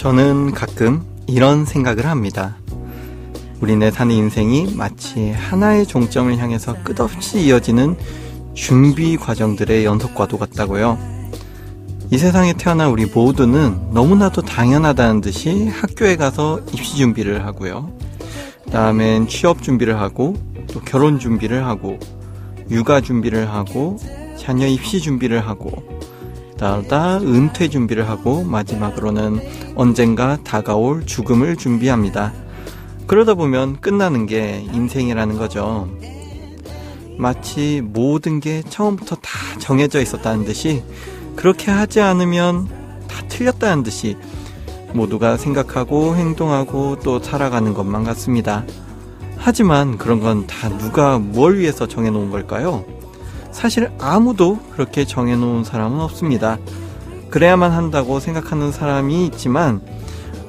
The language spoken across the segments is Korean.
저는 가끔 이런 생각을 합니다. 우리네 사는 인생이 마치 하나의 종점을 향해서 끝없이 이어지는 준비 과정들의 연속과도 같다고요. 이 세상에 태어난 우리 모두는 너무나도 당연하다는 듯이 학교에 가서 입시 준비를 하고요. 다음엔 취업 준비를 하고 또 결혼 준비를 하고 육아 준비를 하고 자녀 입시 준비를 하고 그러다 은퇴 준비를 하고 마지막으로는 언젠가 다가올 죽음을 준비합니다. 그러다 보면 끝나는 게 인생이라는 거죠. 마치 모든 게 처음부터 다 정해져 있었다는 듯이 그렇게 하지 않으면 다 틀렸다는 듯이 모두가 생각하고 행동하고 또 살아가는 것만 같습니다. 하지만 그런 건 다 누가 뭘 위해서 정해놓은 걸까요? 사실 아무도 그렇게 정해놓은 사람은 없습니다. 그래야만 한다고 생각하는 사람이 있지만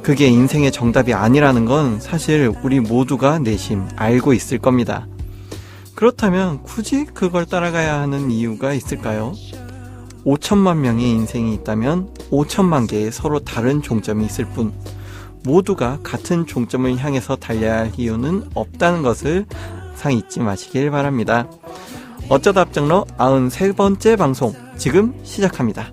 그게 인생의 정답이 아니라는 건 사실 우리 모두가 내심 알고 있을 겁니다. 그렇다면 굳이 그걸 따라가야 하는 이유가 있을까요? 5천만 명의 인생이 있다면 5천만 개의 서로 다른 종점이 있을 뿐 모두가 같은 종점을 향해서 달려야 할 이유는 없다는 것을 항상 잊지 마시길 바랍니다. 어쩌다 앞장러 93번째 방송 지금 시작합니다.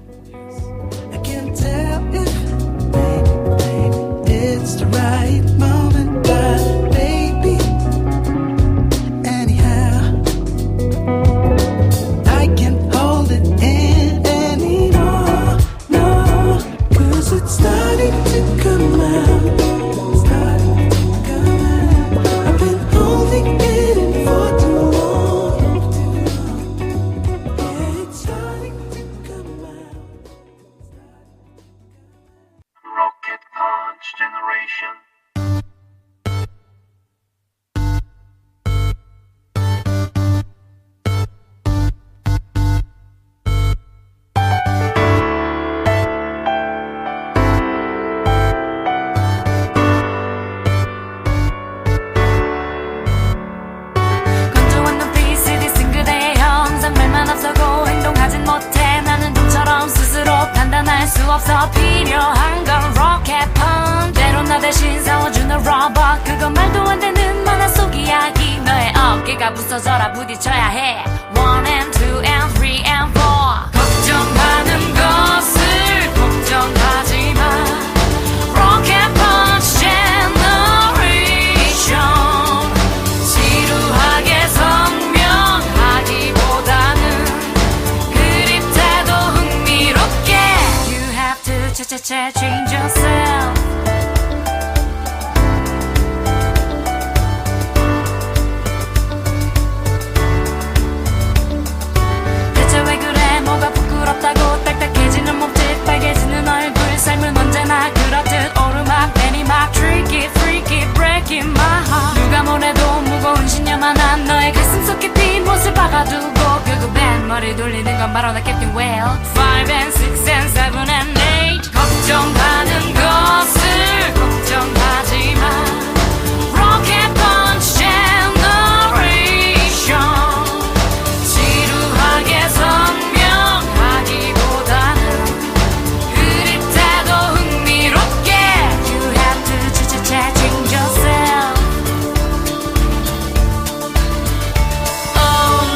수 없어 필요한 건 로켓펀 때론 나 대신 싸워주는 로봇 그건 말도 안 되는 만화 속 이야기 너의 어깨가 부서져라 부딪혀야 해 1 and 2 and 3 and 4 걱정하는 것을 걱정하지 마 로켓펀치 제너레이션 지루하게 선명하기보다는 그립대도 흥미롭게 change yourself 대체 왜 그래 뭐가 부끄럽다고 딱딱해지는 몸짓 빨개지는 얼굴 삶은 언제나 그렇듯 오르막 내리막 tricky freaky breaking my heart 누가 뭐래도 무거운 신념만한 너의 가슴 속 깊이 못을 박아두고 그거 밴 머리 돌리는 건 바로 나 Captain Whale 5 and 6 and 7 and 8 걱정하는 것을 걱정하지 마 Rocket Punch Generation 지루하게 선명하기보다는 그립대도 흥미롭게 You have to change yourself Oh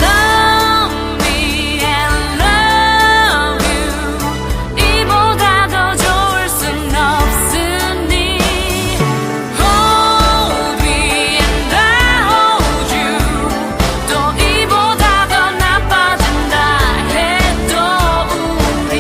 love me and love you 이보다 더 좋을 순 없으니 Hold me and I hold you 또 이보다 더 나빠진다 해도 우리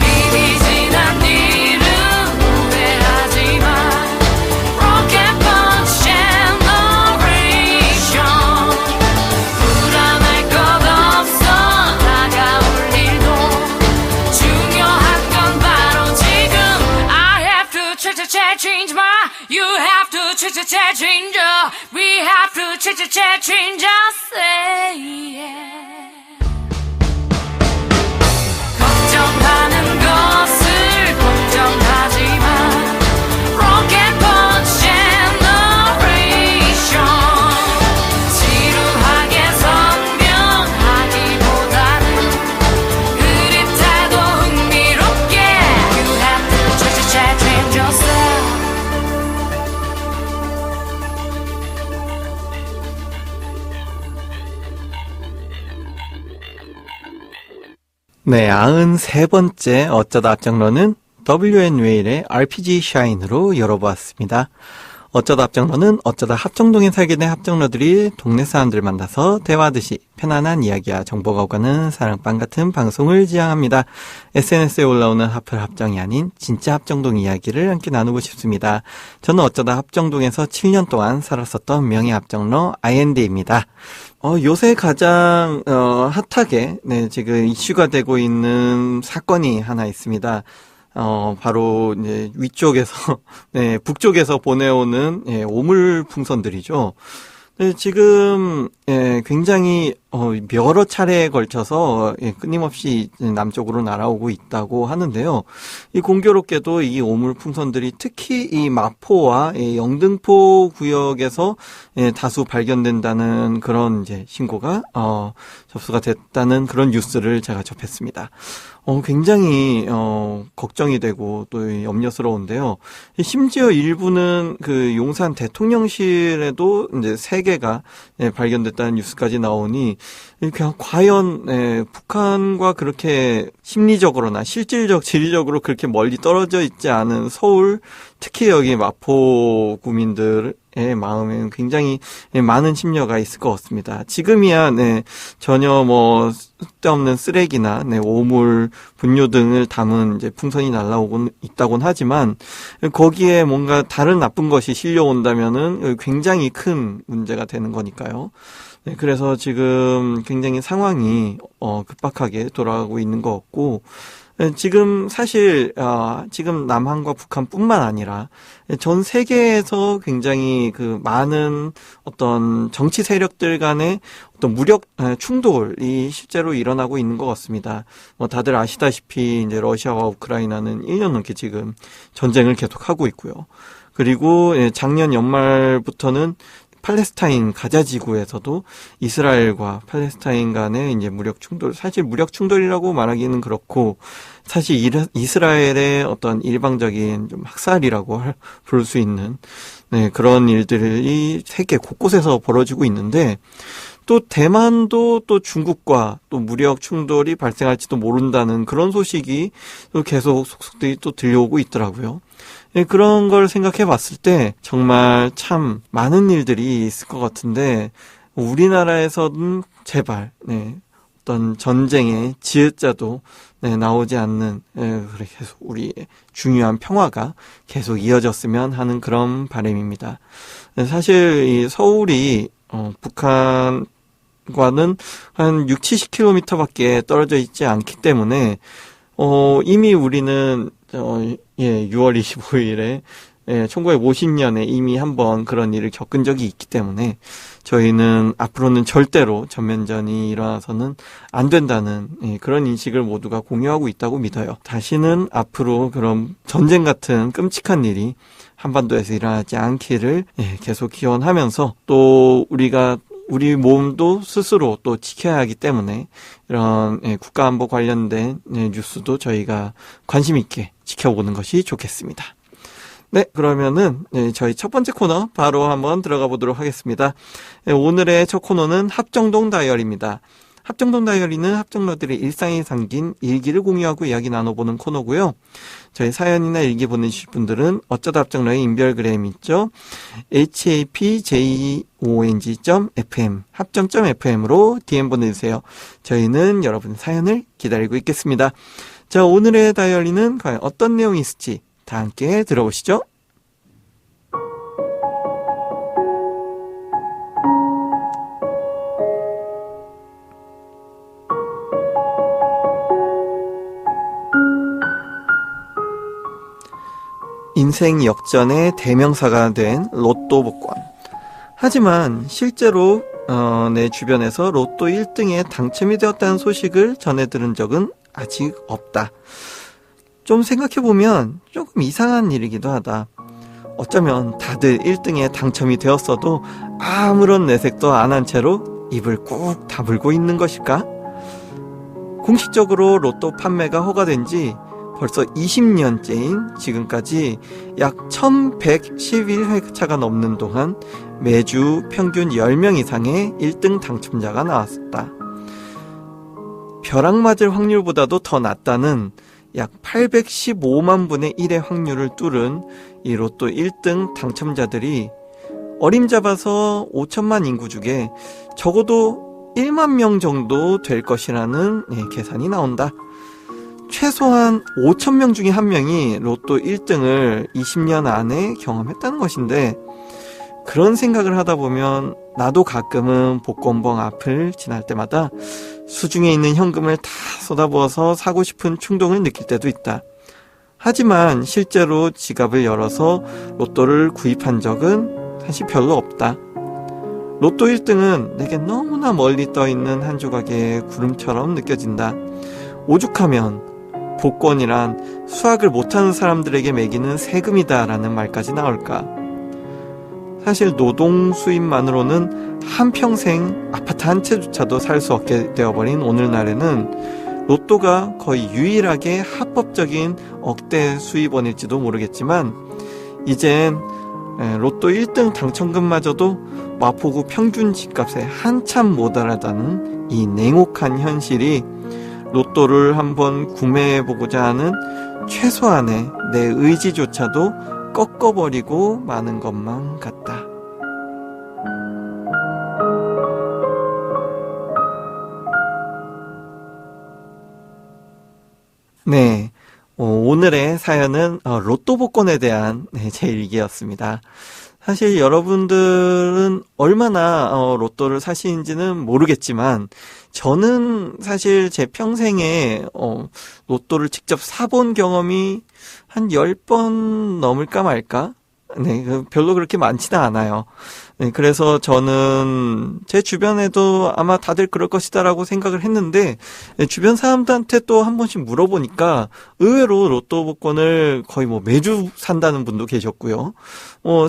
이미 지난 일은 후회하지 마 Rocket Punch Generation 불안할 것 없어 다가올 일도 중요한 건 바로 지금 I have to change my You have to change your We have to change our say yeah 걱정 네, 93번째 어쩌다 앞장러는 WN 웨일의 RPG 샤인으로 열어보았습니다. 어쩌다 앞장러는 어쩌다 합정동에 살게 된 합정러들이 동네 사람들 만나서 대화하듯이 편안한 이야기와 정보가 오가는 사랑방 같은 방송을 지향합니다. SNS에 올라오는 하플 합정이 아닌 진짜 합정동 이야기를 함께 나누고 싶습니다. 저는 어쩌다 합정동에서 7년 동안 살았었던 명예 합정러 IND입니다. 요새 가장 핫하게 지금 이슈가 되고 있는 사건이 하나 있습니다. 바로 이제 위쪽에서 북쪽에서 보내오는 오물 풍선들이죠. 지금 굉장히 여러 차례에 걸쳐서 끊임없이 남쪽으로 날아오고 있다고 하는데요. 이 공교롭게도 이 오물 풍선들이 특히 이 마포와 영등포 구역에서 다수 발견된다는 그런 이제 신고가 접수가 됐다는 그런 뉴스를 제가 접했습니다. 굉장히 걱정이 되고 또 염려스러운데요. 심지어 일부는 그 용산 대통령실에도 이제 3개가 발견됐다는 뉴스까지 나오니 그냥 과연 북한과 그렇게 심리적으로나 지리적으로 그렇게 멀리 떨어져 있지 않은 서울, 특히 여기 마포 구민들의 마음에는 굉장히 많은 심려가 있을 것 같습니다. 지금이야 전혀 뭐 쓸데없는 쓰레기나 오물, 분뇨 등을 담은 이제 풍선이 날아오고 있다곤 하지만 거기에 뭔가 다른 나쁜 것이 실려온다면은 굉장히 큰 문제가 되는 거니까요. 그래서 지금 굉장히 상황이 급박하게 돌아가고 있는 것 같고, 지금 사실 지금 남한과 북한뿐만 아니라 전 세계에서 굉장히 그 많은 어떤 정치 세력들 간의 어떤 무력 충돌이 실제로 일어나고 있는 것 같습니다. 다들 아시다시피 이제 러시아와 우크라이나는 1년 넘게 지금 전쟁을 계속하고 있고요. 그리고 작년 연말부터는 팔레스타인 가자 지구에서도 이스라엘과 팔레스타인 간의 이제 무력 충돌, 사실 무력 충돌이라고 말하기는 그렇고 사실 이스라엘의 어떤 일방적인 좀 학살이라고 부를 수 있는 그런 일들이 세계 곳곳에서 벌어지고 있는데, 또 대만도 또 중국과 또 무력 충돌이 발생할지도 모른다는 그런 소식이 또 계속 속속들이 또 들려오고 있더라고요. 그런 걸 생각해 봤을 때 정말 참 많은 일들이 있을 것 같은데, 우리나라에서는 제발 어떤 전쟁의 지읒자도 나오지 않는 계속 우리의 중요한 평화가 계속 이어졌으면 하는 그런 바람입니다. 사실 이 서울이 북한과는 한 60-70km밖에 떨어져 있지 않기 때문에 이미 우리는 6월 25일에 1950년에 이미 한번 그런 일을 겪은 적이 있기 때문에 저희는 앞으로는 절대로 전면전이 일어나서는 안 된다는 그런 인식을 모두가 공유하고 있다고 믿어요. 다시는 앞으로 그런 전쟁 같은 끔찍한 일이 한반도에서 일어나지 않기를 계속 기원하면서, 또 우리 몸도 스스로 또 지켜야 하기 때문에 이런 국가안보 관련된 뉴스도 저희가 관심 있게 지켜보는 것이 좋겠습니다. 네, 그러면은 저희 첫 번째 코너 바로 한번 들어가 보도록 하겠습니다. 오늘의 첫 코너는 합정동 다이어리입니다. 합정동 다이어리는 합정러들의 일상에 담긴 일기를 공유하고 이야기 나눠보는 코너고요. 저희 사연이나 일기 보내주실 분들은 어쩌다 합정러의 인별그램 있죠. hapjong.fm 합정.fm으로 DM 보내주세요. 저희는 여러분 사연을 기다리고 있겠습니다. 자, 오늘의 다이어리는 과연 어떤 내용이 있을지 다 함께 들어보시죠. 인생 역전의 대명사가 된 로또 복권. 하지만 실제로 내 주변에서 로또 1등에 당첨이 되었다는 소식을 전해 들은 적은 아직 없다. 좀 생각해보면 조금 이상한 일이기도 하다. 어쩌면 다들 1등에 당첨이 되었어도 아무런 내색도 안 한 채로 입을 꾹 다물고 있는 것일까? 공식적으로 로또 판매가 허가된 지 벌써 20년째인 지금까지 약 1111회차가 넘는 동안 매주 평균 10명 이상의 1등 당첨자가 나왔었다. 벼락 맞을 확률보다도 더 낮다는 약 815만 분의 1의 확률을 뚫은 이 로또 1등 당첨자들이 어림잡아서 5천만 인구 중에 적어도 1만 명 정도 될 것이라는 계산이 나온다. 최소한 5천 명 중에 한 명이 로또 1등을 20년 안에 경험했다는 것인데, 그런 생각을 하다 보면 나도 가끔은 복권봉 앞을 지날 때마다 수중에 있는 현금을 다 쏟아부어서 사고 싶은 충동을 느낄 때도 있다. 하지만 실제로 지갑을 열어서 로또를 구입한 적은 사실 별로 없다. 로또 1등은 내게 너무나 멀리 떠있는 한 조각의 구름처럼 느껴진다. 오죽하면 복권이란 수학을 못하는 사람들에게 매기는 세금이다 라는 말까지 나올까. 사실 노동 수입만으로는 한평생 아파트 한 채조차도 살 수 없게 되어버린 오늘날에는 로또가 거의 유일하게 합법적인 억대 수입원일지도 모르겠지만, 이젠 로또 1등 당첨금마저도 마포구 평균 집값에 한참 모자라다는 이 냉혹한 현실이 로또를 한번 구매해보고자 하는 최소한의 내 의지조차도 꺾어버리고 마는 것만 같다. 네, 오늘의 사연은 로또 복권에 대한 제 일기였습니다. 사실 여러분들은 얼마나 로또를 사시는지는 모르겠지만, 저는 사실 제 평생에 로또를 직접 사본 경험이 한 10번 넘을까 말까? 네, 별로 그렇게 많지는 않아요. 네, 그래서 저는 제 주변에도 아마 다들 그럴 것이다라고 생각을 했는데, 주변 사람들한테 또 한 번씩 물어보니까 의외로 로또 복권을 거의 매주 산다는 분도 계셨고요.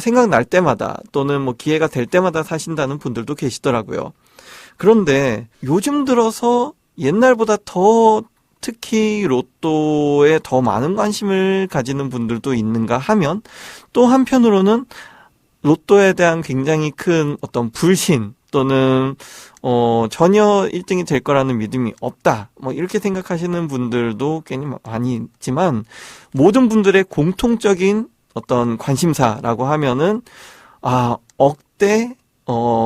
생각날 때마다 또는 기회가 될 때마다 사신다는 분들도 계시더라고요. 그런데 요즘 들어서 옛날보다 더 특히 로또에 더 많은 관심을 가지는 분들도 있는가 하면, 또 한편으로는 로또에 대한 굉장히 큰 어떤 불신 또는 전혀 1등이 될 거라는 믿음이 없다, 이렇게 생각하시는 분들도 꽤 많이 있지만, 모든 분들의 공통적인 어떤 관심사라고 하면은 억대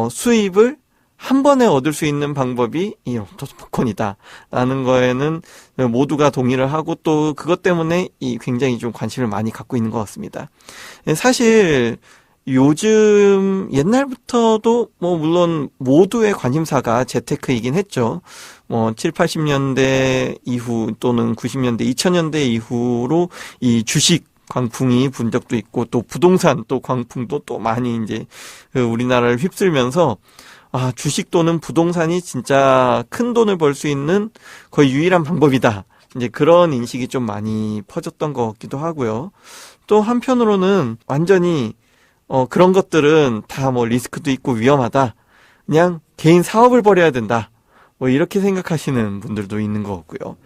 수입을 한 번에 얻을 수 있는 방법이 이 로또 복권이다 라는 거에는 모두가 동의를 하고, 또 그것 때문에 굉장히 좀 관심을 많이 갖고 있는 것 같습니다. 사실 요즘 옛날부터도 물론 모두의 관심사가 재테크이긴 했죠. 7, 80년대 이후 또는 90년대, 2000년대 이후로 이 주식 광풍이 분 적도 있고, 또 부동산 또 광풍도 또 많이 이제 우리나라를 휩쓸면서 주식 또는 부동산이 진짜 큰 돈을 벌 수 있는 거의 유일한 방법이다, 이제 그런 인식이 좀 많이 퍼졌던 것 같기도 하고요. 또 한편으로는 완전히 그런 것들은 다 리스크도 있고 위험하다, 그냥 개인 사업을 벌여야 된다, 이렇게 생각하시는 분들도 있는 것 같고요.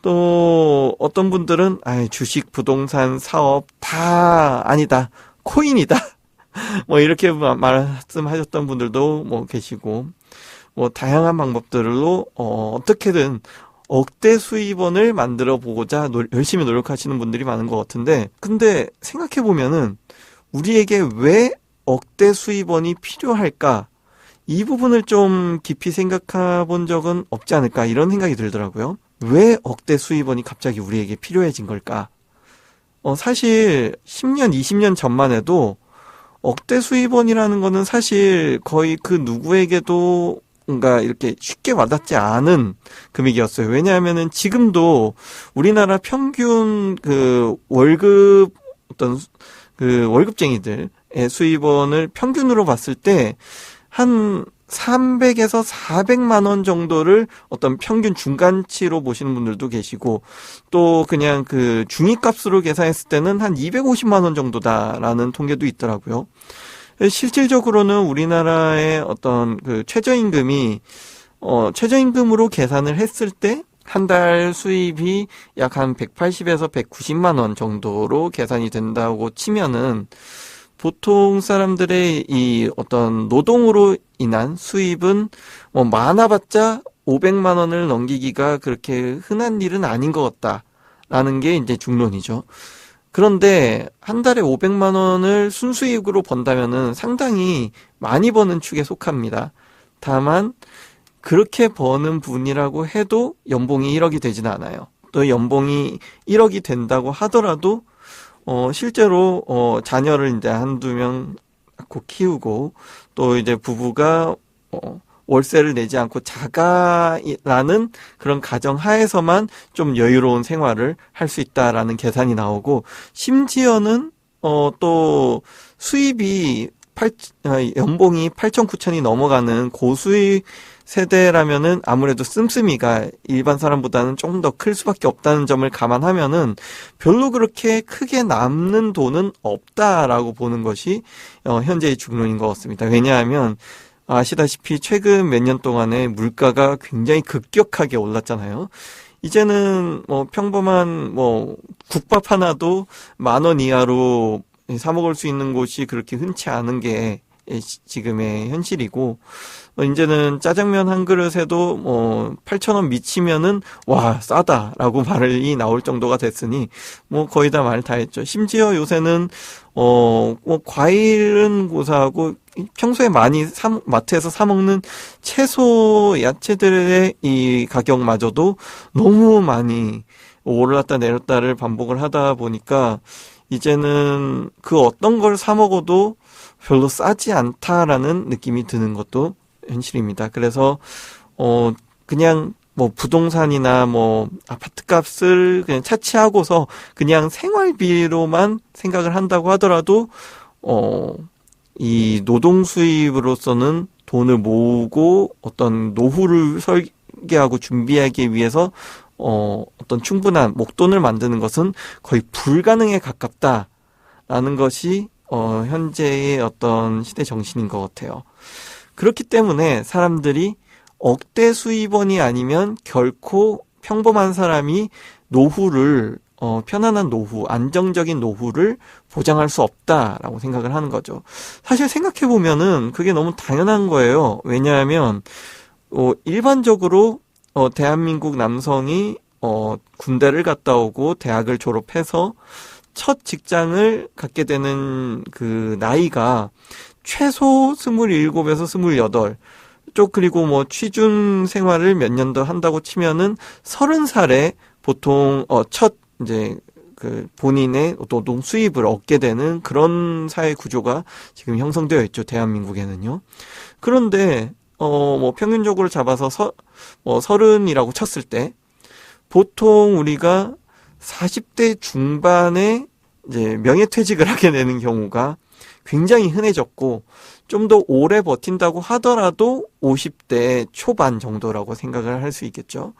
또 어떤 분들은 주식, 부동산, 사업 다 아니다, 코인이다, 이렇게 말씀하셨던 분들도 계시고, 다양한 방법들로 어떻게든 억대 수입원을 만들어 보고자 열심히 노력하시는 분들이 많은 것 같은데, 근데 생각해보면은 우리에게 왜 억대 수입원이 필요할까? 이 부분을 좀 깊이 생각해 본 적은 없지 않을까, 이런 생각이 들더라고요. 왜 억대 수입원이 갑자기 우리에게 필요해진 걸까? 사실 10년, 20년 전만 해도 억대 수입원이라는 거는 사실 거의 그 누구에게도 뭔가 이렇게 쉽게 와닿지 않은 금액이었어요. 왜냐하면은 지금도 우리나라 평균 월급 월급쟁이들의 수입원을 평균으로 봤을 때 한 300에서 400만 원 정도를 어떤 평균 중간치로 보시는 분들도 계시고, 또 그냥 중위값으로 계산했을 때는 한 250만 원 정도다라는 통계도 있더라고요. 실질적으로는 우리나라의 어떤 최저임금이 최저임금으로 계산을 했을 때 한 달 수입이 약 한 180에서 190만 원 정도로 계산이 된다고 치면은, 보통 사람들의 이 어떤 노동으로 인한 수입은 많아봤자 500만 원을 넘기기가 그렇게 흔한 일은 아닌 것 같다라는 게 이제 중론이죠. 그런데 한 달에 500만 원을 순수익으로 번다면은 상당히 많이 버는 축에 속합니다. 다만 그렇게 버는 분이라고 해도 연봉이 1억이 되지는 않아요. 또 연봉이 1억이 된다고 하더라도 실제로 자녀를 이제 한두 명 낳고 키우고 또 이제 부부가 월세를 내지 않고 자가라는 그런 가정 하에서만 좀 여유로운 생활을 할 수 있다라는 계산이 나오고, 심지어는 또 수입이 연봉이 8천 9천이 넘어가는 고수익 세대라면은 아무래도 씀씀이가 일반 사람보다는 조금 더 클 수밖에 없다는 점을 감안하면은 별로 그렇게 크게 남는 돈은 없다라고 보는 것이 현재의 중론인 것 같습니다. 왜냐하면 아시다시피 최근 몇 년 동안에 물가가 굉장히 급격하게 올랐잖아요. 이제는 평범한 국밥 하나도 10,000원 이하로 사 먹을 수 있는 곳이 그렇게 흔치 않은 게 지금의 현실이고, 이제는 짜장면 한 그릇에도 8,000원 미치면은 와 싸다라고 말이 나올 정도가 됐으니 거의 다 말 다 했죠. 심지어 요새는 과일은 고사하고 평소에 많이 마트에서 사 먹는 채소, 야채들의 이 가격마저도 너무 많이 올랐다 내렸다를 반복을 하다 보니까 이제는 그 어떤 걸 사 먹어도 별로 싸지 않다라는 느낌이 드는 것도 현실입니다. 그래서 그냥 부동산이나 아파트 값을 그냥 차치하고서 그냥 생활비로만 생각을 한다고 하더라도 이 노동 수입으로서는 돈을 모으고 어떤 노후를 설계하고 준비하기 위해서 어떤 충분한 목돈을 만드는 것은 거의 불가능에 가깝다라는 것이 현재의 어떤 시대 정신인 것 같아요. 그렇기 때문에 사람들이 억대 수입원이 아니면 결코 평범한 사람이 노후를 편안한 노후, 안정적인 노후를 보장할 수 없다라고 생각을 하는 거죠. 사실 생각해보면은 그게 너무 당연한 거예요. 왜냐하면 일반적으로 대한민국 남성이 군대를 갔다 오고 대학을 졸업해서 첫 직장을 갖게 되는 그 나이가 최소 27에서 28, 그리고 취준 생활을 몇 년 더 한다고 치면은 30살에 보통 첫 이제 그 본인의 노동 수입을 얻게 되는 그런 사회 구조가 지금 형성되어 있죠, 대한민국에는요. 그런데 평균적으로 잡아서 30이라고 쳤을 때 보통 우리가 40대 중반에 이제 명예퇴직을 하게 되는 경우가 굉장히 흔해졌고, 좀 더 오래 버틴다고 하더라도 50대 초반 정도라고 생각을 할 수 있겠죠.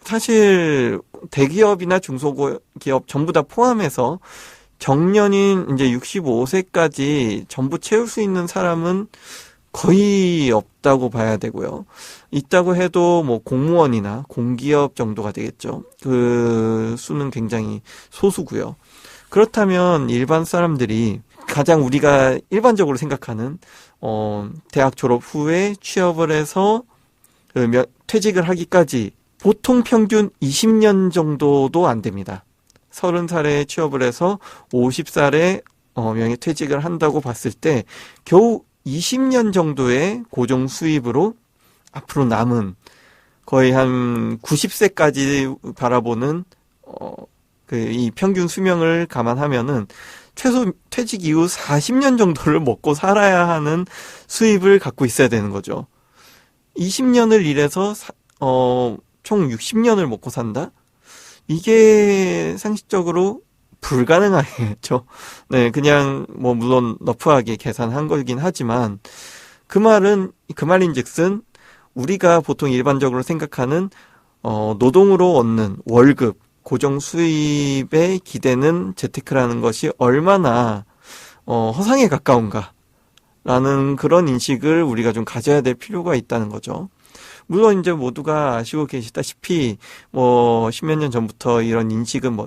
사실 대기업이나 중소기업 전부 다 포함해서 정년인 이제 65세까지 전부 채울 수 있는 사람은 거의 없다고 봐야 되고요. 있다고 해도 공무원이나 공기업 정도가 되겠죠. 그 수는 굉장히 소수고요. 그렇다면 일반 사람들이 가장 우리가 일반적으로 생각하는 대학 졸업 후에 취업을 해서 퇴직을 하기까지 보통 평균 20년 정도도 안 됩니다. 30살에 취업을 해서 50살에 명예퇴직을 한다고 봤을 때 겨우 20년 정도의 고정 수입으로 앞으로 남은 거의 한 90세까지 바라보는 이 평균 수명을 감안하면은 최소 퇴직 이후 40년 정도를 먹고 살아야 하는 수입을 갖고 있어야 되는 거죠. 20년을 일해서 총 60년을 먹고 산다? 이게 상식적으로 불가능하겠죠. 네, 그냥 물론 러프하게 계산한 거긴 하지만 그 말인즉슨 우리가 보통 일반적으로 생각하는 노동으로 얻는 월급, 고정 수입에 기대는 재테크라는 것이 얼마나 허상에 가까운가라는 그런 인식을 우리가 좀 가져야 될 필요가 있다는 거죠. 물론 이제 모두가 아시고 계시다시피 10몇 년 전부터 이런 인식은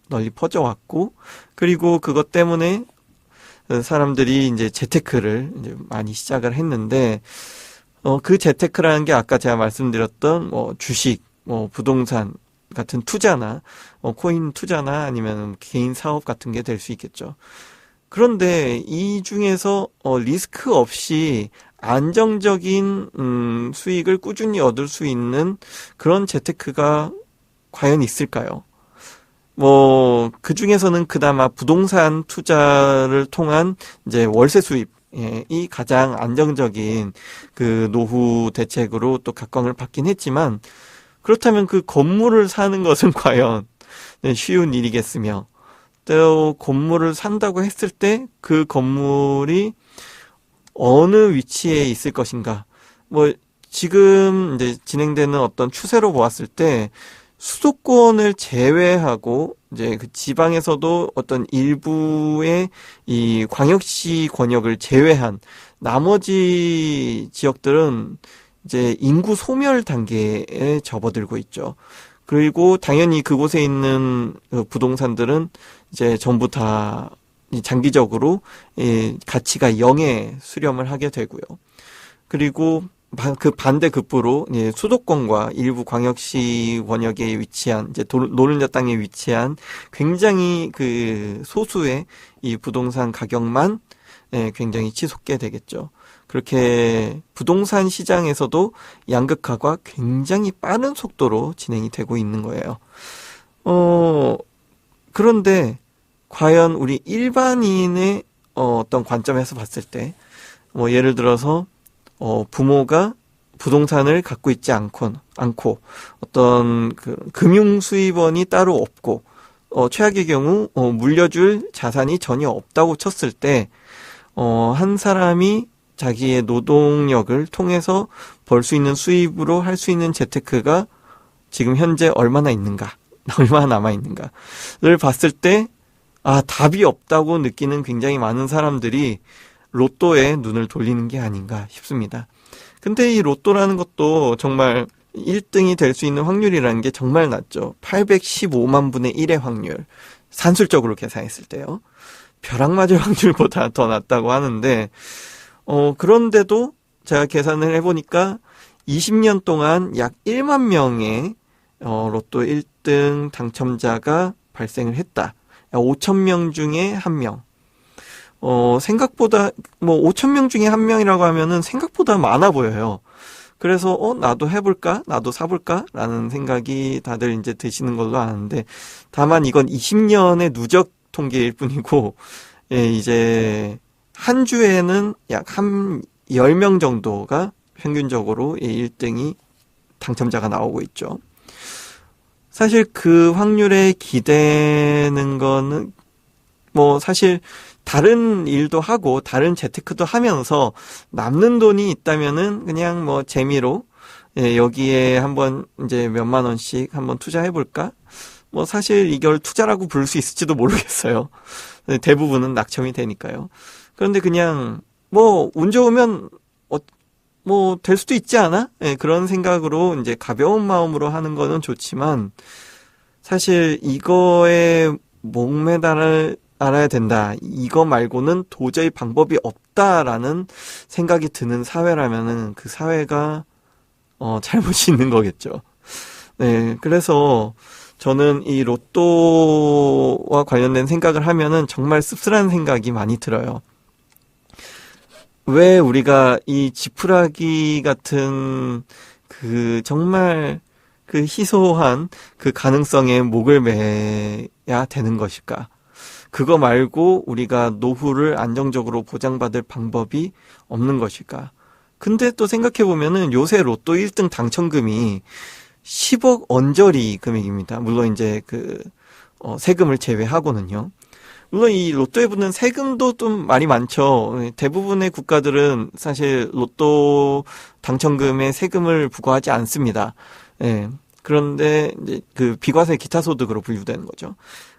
널리 퍼져 왔고, 그리고 그것 때문에 사람들이 이제 재테크를 이제 많이 시작을 했는데 그 재테크라는 게 아까 제가 말씀드렸던 주식, 부동산 같은 투자나 코인 투자나 아니면 개인 사업 같은 게 될 수 있겠죠. 그런데 이 중에서 리스크 없이 안정적인 수익을 꾸준히 얻을 수 있는 그런 재테크가 과연 있을까요? 그 중에서는 그나마 부동산 투자를 통한 이제 월세 수입, 이 가장 안정적인 그 노후 대책으로 또 각광을 받긴 했지만, 그렇다면 그 건물을 사는 것은 과연 쉬운 일이겠으며, 또 건물을 산다고 했을 때 그 건물이 어느 위치에 있을 것인가? 지금 이제 진행되는 어떤 추세로 보았을 때 수도권을 제외하고 이제 그 지방에서도 어떤 일부의 이 광역시 권역을 제외한 나머지 지역들은 이제 인구 소멸 단계에 접어들고 있죠. 그리고 당연히 그곳에 있는 부동산들은 이제 전부 다 장기적으로 가치가 0에 수렴을 하게 되고요. 그리고 그 반대급부로 수도권과 일부 광역시 권역에 위치한 이제 노른자 땅에 위치한 굉장히 그 소수의 이 부동산 가격만 굉장히 치솟게 되겠죠. 그렇게 부동산 시장에서도 양극화가 굉장히 빠른 속도로 진행이 되고 있는 거예요. 그런데 과연 우리 일반인의 어떤 관점에서 봤을 때 예를 들어서 부모가 부동산을 갖고 있지 않고 어떤 그 금융 수입원이 따로 없고 최악의 경우 물려줄 자산이 전혀 없다고 쳤을 때 한 사람이 자기의 노동력을 통해서 벌 수 있는 수입으로 할 수 있는 재테크가 지금 현재 얼마나 있는가, 얼마나 남아 있는가를 봤을 때 답이 없다고 느끼는 굉장히 많은 사람들이 로또에 눈을 돌리는 게 아닌가 싶습니다. 근데 이 로또라는 것도 정말 1등이 될 수 있는 확률이라는 게 정말 낮죠. 815만 분의 1의 확률. 산술적으로 계산했을 때요. 벼락 맞을 확률보다 더 낮다고 하는데, 그런데도 제가 계산을 해보니까 20년 동안 약 1만 명의 로또 1등 당첨자가 발생을 했다. 5,000명 중에 1명. 생각보다 5,000명 중에 1명이라고 하면은 생각보다 많아 보여요. 그래서 나도 해볼까? 나도 사볼까? 라는 생각이 다들 이제 드시는 걸로 아는데, 다만 이건 20년의 누적 통계일 뿐이고, 이제 한 주에는 약 10명 정도가 평균적으로 1등이 당첨자가 나오고 있죠. 사실 그 확률에 기대는 거는 사실 다른 일도 하고 다른 재테크도 하면서 남는 돈이 있다면은 그냥 재미로 여기에 한번 이제 몇만 원씩 한번 투자해 볼까? 사실 이걸 투자라고 부를 수 있을지도 모르겠어요. 대부분은 낙첨이 되니까요. 그런데 그냥 운 좋으면 될 수도 있지 않아? 그런 생각으로 이제 가벼운 마음으로 하는 거는 좋지만, 사실 이거에 알아야 된다. 이거 말고는 도저히 방법이 없다라는 생각이 드는 사회라면은 그 사회가 잘못이 있는 거겠죠. 네, 그래서 저는 이 로또와 관련된 생각을 하면은 정말 씁쓸한 생각이 많이 들어요. 왜 우리가 이 지푸라기 같은 그 정말 그 희소한 그 가능성에 목을 매야 되는 것일까? 그거 말고 우리가 노후를 안정적으로 보장받을 방법이 없는 것일까? 근데 또 생각해보면은 요새 로또 1등 당첨금이 10억 언저리 금액입니다. 물론 이제 세금을 제외하고는요. 물론 이 로또에 붙는 세금도 좀 많이 많죠. 대부분의 국가들은 사실 로또 당첨금에 세금을 부과하지 않습니다. 그런데 이제 그 비과세 기타 소득으로 분류되는 거죠.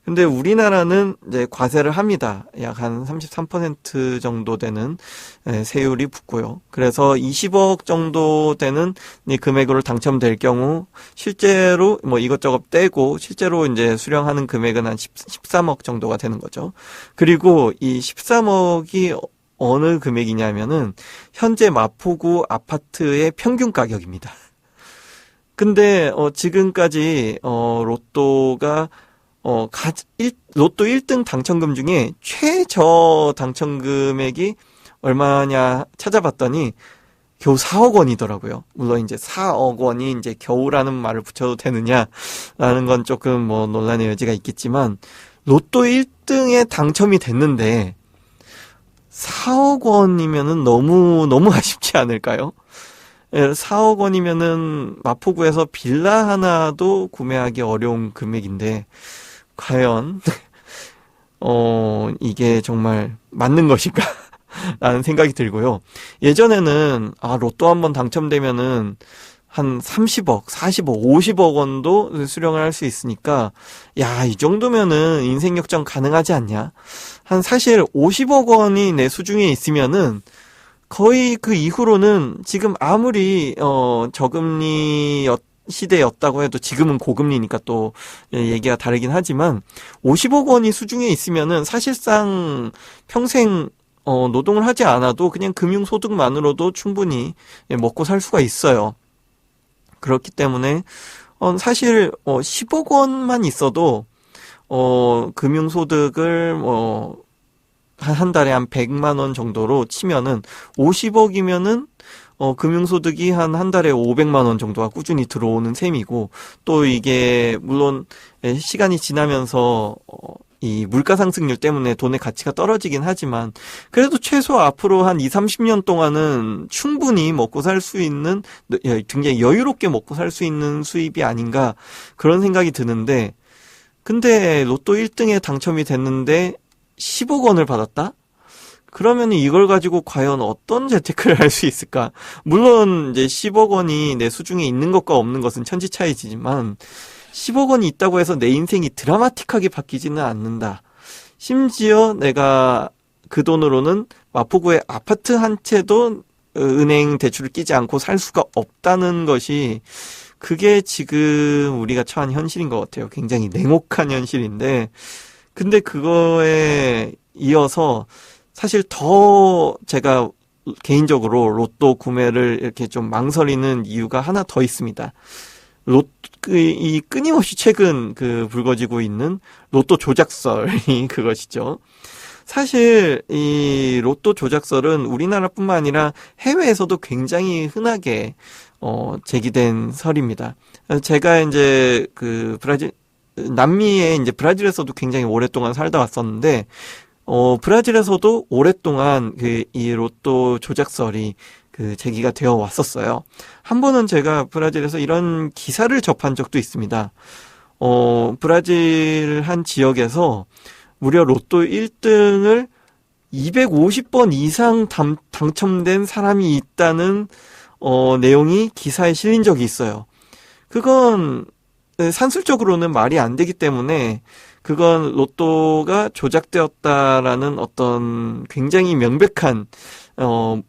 근데 우리나라는 이제 과세를 합니다. 약 한 33% 정도 되는 세율이 붙고요. 그래서 20억 정도 되는 이 금액으로 당첨될 경우 실제로 이것저것 떼고 실제로 이제 수령하는 금액은 한 13억 정도가 되는 거죠. 그리고 이 13억이 어느 금액이냐면은 현재 마포구 아파트의 평균 가격입니다. 근데 지금까지 로또가 로또 1등 당첨금 중에 최저 당첨 금액이 얼마냐 찾아봤더니 겨우 4억 원이더라고요. 물론 이제 4억 원이 이제 겨우라는 말을 붙여도 되느냐라는 건 조금 뭐 논란의 여지가 있겠지만 로또 1등에 당첨이 됐는데 4억 원이면은 너무 아쉽지 않을까요? 4억 원이면은 마포구에서 빌라 하나도 구매하기 어려운 금액인데 과연 이게 정말 맞는 것일까? 라는 생각이 들고요. 예전에는 로또 한번 당첨되면은 한 30억, 40억, 50억 원도 수령을 할 수 있으니까 야, 이 정도면은 인생 역전 가능하지 않냐? 사실 50억 원이 내 수중에 있으면은 거의 그 이후로는 지금 아무리 저금리 시대였다고 해도 지금은 고금리니까 또 얘기가 다르긴 하지만 50억 원이 수중에 있으면은 사실상 평생 노동을 하지 않아도 그냥 금융소득만으로도 충분히 먹고 살 수가 있어요. 그렇기 때문에 사실 10억 원만 있어도 금융소득을 한 달에 한 100만 원 정도로 치면은 50억이면은 금융소득이 한 달에 500만 원 정도가 꾸준히 들어오는 셈이고 또 이게 물론 시간이 지나면서 이 물가 상승률 때문에 돈의 가치가 떨어지긴 하지만 그래도 최소 앞으로 한 2, 30년 동안은 충분히 먹고 살 수 있는 굉장히 여유롭게 먹고 살 수 있는 수입이 아닌가 그런 생각이 드는데 근데 로또 1등에 당첨이 됐는데 10억 원을 받았다? 그러면 이걸 가지고 과연 어떤 재테크를 할 수 있을까? 물론 이제 10억 원이 내 수중에 있는 것과 없는 것은 천지차이지만 10억 원이 있다고 해서 내 인생이 드라마틱하게 바뀌지는 않는다. 심지어 내가 그 돈으로는 마포구의 아파트 한 채도 은행 대출을 끼지 않고 살 수가 없다는 것이 그게 지금 우리가 처한 현실인 것 같아요. 굉장히 냉혹한 현실인데 근데 그거에 이어서 사실 더 제가 개인적으로 로또 구매를 이렇게 좀 망설이는 이유가 하나 더 있습니다. 이 끊임없이 최근 불거지고 있는 로또 조작설이 그것이죠. 사실 이 로또 조작설은 우리나라뿐만 아니라 해외에서도 굉장히 흔하게 제기된 설입니다. 제가 이제 남미에 이제 브라질에서도 굉장히 오랫동안 살다 왔었는데 브라질에서도 오랫동안 이 로또 조작설이 제기가 되어 왔었어요. 한 번은 제가 브라질에서 이런 기사를 접한 적도 있습니다. 브라질 한 지역에서 무려 로또 1등을 250번 이상 당첨된 사람이 있다는 내용이 기사에 실린 적이 있어요. 그건 산술적으로는 말이 안 되기 때문에 그건 로또가 조작되었다라는 어떤 굉장히 명백한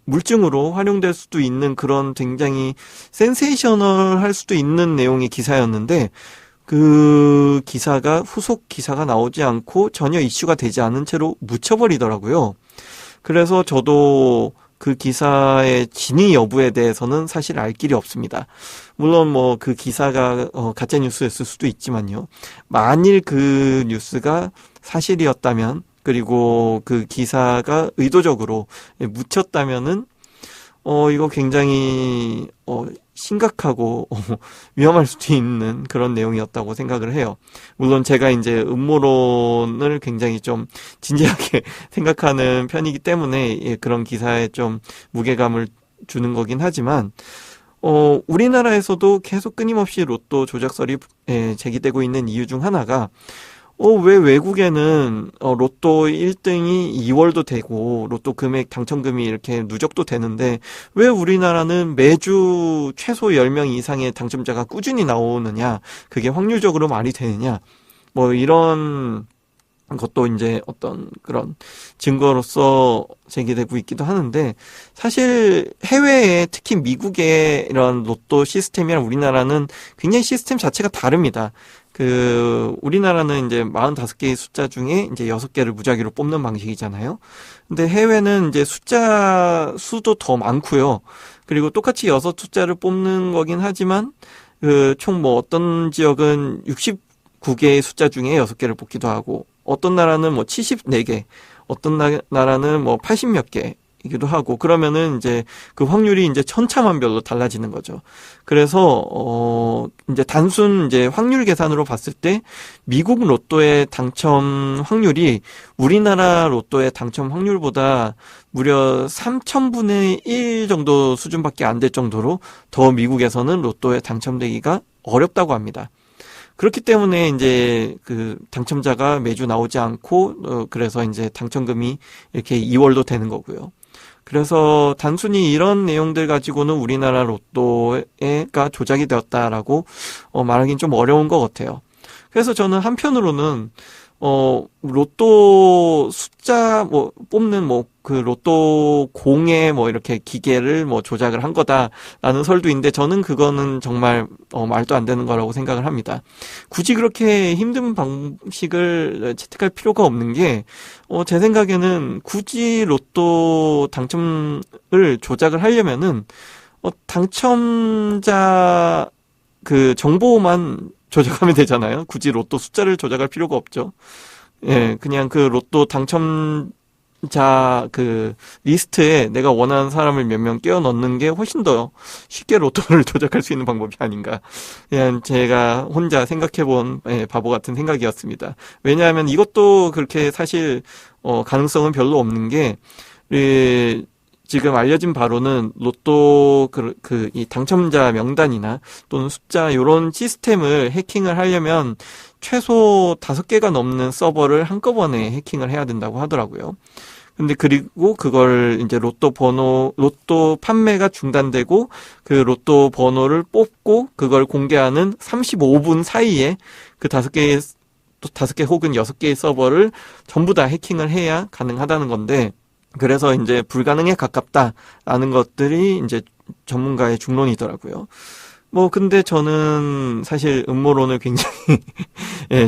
물증으로 활용될 수도 있는 그런 굉장히 센세이셔널할 수도 있는 내용의 기사였는데 그 기사가 후속 기사가 나오지 않고 전혀 이슈가 되지 않은 채로 묻혀버리더라고요. 그래서 저도 그 기사의 진위 여부에 대해서는 사실 알 길이 없습니다. 물론 뭐 그 기사가 가짜 뉴스였을 수도 있지만요. 만일 그 뉴스가 사실이었다면 그리고 그 기사가 의도적으로 묻혔다면은 이거 굉장히 심각하고 위험할 수도 있는 그런 내용이었다고 생각을 해요. 물론 제가 이제 음모론을 굉장히 좀 진지하게 생각하는 편이기 때문에 그런 기사에 좀 무게감을 주는 거긴 하지만 우리나라에서도 계속 끊임없이 로또 조작설이 제기되고 있는 이유 중 하나가 왜 외국에는 로또 1등이 2월도 되고 로또 금액 당첨금이 이렇게 누적도 되는데 왜 우리나라는 매주 최소 10명 이상의 당첨자가 꾸준히 나오느냐, 그게 확률적으로 말이 되느냐, 뭐 이런 것도 이제 어떤 그런 증거로서 제기되고 있기도 하는데 사실 해외에 특히 미국의 이런 로또 시스템이랑 우리나라는 굉장히 시스템 자체가 다릅니다. 우리나라는 이제 45개의 숫자 중에 이제 6개를 무작위로 뽑는 방식이잖아요. 근데 해외는 이제 숫자 수도 더 많고요. 그리고 똑같이 6숫자를 뽑는 거긴 하지만, 총 어떤 지역은 69개의 숫자 중에 6개를 뽑기도 하고, 어떤 나라는 74개, 어떤 나라는 80몇 개이기도 하고, 그러면은 이제 그 확률이 이제 천차만별로 달라지는 거죠. 그래서, 이제 단순 이제 확률 계산으로 봤을 때, 미국 로또의 당첨 확률이 우리나라 로또의 당첨 확률보다 무려 3000분의 1 정도 수준밖에 안 될 정도로 더 미국에서는 로또에 당첨되기가 어렵다고 합니다. 그렇기 때문에 이제 당첨자가 매주 나오지 않고, 그래서 이제 당첨금이 이렇게 이월도 되는 거고요. 그래서 단순히 이런 내용들 가지고는 우리나라 로또가 조작이 되었다라고 말하기는 좀 어려운 것 같아요. 그래서 저는 한편으로는 로또 숫자 뽑는 로또 공에 이렇게 기계를 조작을 한 거다라는 설도 있는데, 저는 그거는 정말 말도 안 되는 거라고 생각을 합니다. 굳이 그렇게 힘든 방식을 채택할 필요가 없는 게, 제 생각에는 굳이 로또 당첨을 조작을 하려면은 당첨자 정보만 조작하면 되잖아요. 굳이 로또 숫자를 조작할 필요가 없죠. 예, 그냥 로또 당첨자 리스트에 내가 원하는 사람을 몇 명 끼워 넣는 게 훨씬 더 쉽게 로또를 조작할 수 있는 방법이 아닌가. 그냥 제가 혼자 생각해본 바보 같은 생각이었습니다. 왜냐하면 이것도 그렇게 사실 가능성은 별로 없는 게, 지금 알려진 바로는 로또 이 당첨자 명단이나 또는 숫자 요런 시스템을 해킹을 하려면 최소 5개가 넘는 서버를 한꺼번에 해킹을 해야 된다고 하더라고요. 근데 그리고 그걸 이제 로또 판매가 중단되고 그 로또 번호를 뽑고 그걸 공개하는 35분 사이에 그 5개 혹은 6개의 서버를 전부 다 해킹을 해야 가능하다는 건데, 그래서 이제 불가능에 가깝다라는 것들이 이제 전문가의 중론이더라고요. 근데 저는 사실 음모론을 굉장히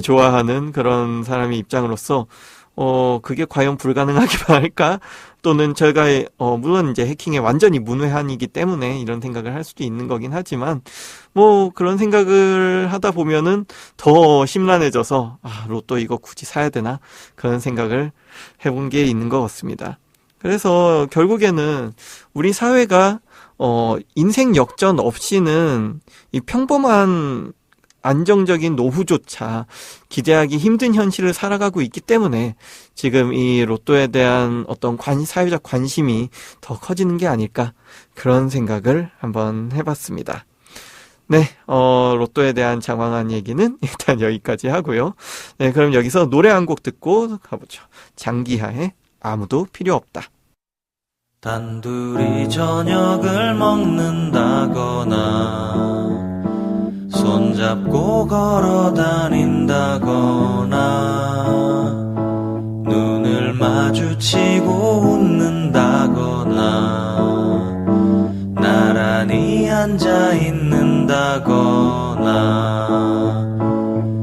좋아하는 그런 사람의 입장으로서, 그게 과연 불가능하기만 할까? 또는 제가, 물론 이제 해킹에 완전히 문외한이기 때문에 이런 생각을 할 수도 있는 거긴 하지만, 그런 생각을 하다 보면은 더 심란해져서, 로또 이거 굳이 사야 되나? 그런 생각을 해본 게 있는 것 같습니다. 그래서 결국에는 우리 사회가 인생 역전 없이는 이 평범한 안정적인 노후조차 기대하기 힘든 현실을 살아가고 있기 때문에 지금 이 로또에 대한 어떤 사회적 관심이 더 커지는 게 아닐까, 그런 생각을 한번 해봤습니다. 네, 로또에 대한 장황한 얘기는 일단 여기까지 하고요. 네, 그럼 여기서 노래 한 곡 듣고 가보죠. 장기하의 아무도 필요 없다. 단둘이 저녁을 먹는다거나 손잡고 걸어 다닌다거나 눈을 마주치고 웃는다거나 나란히 앉아 있는다거나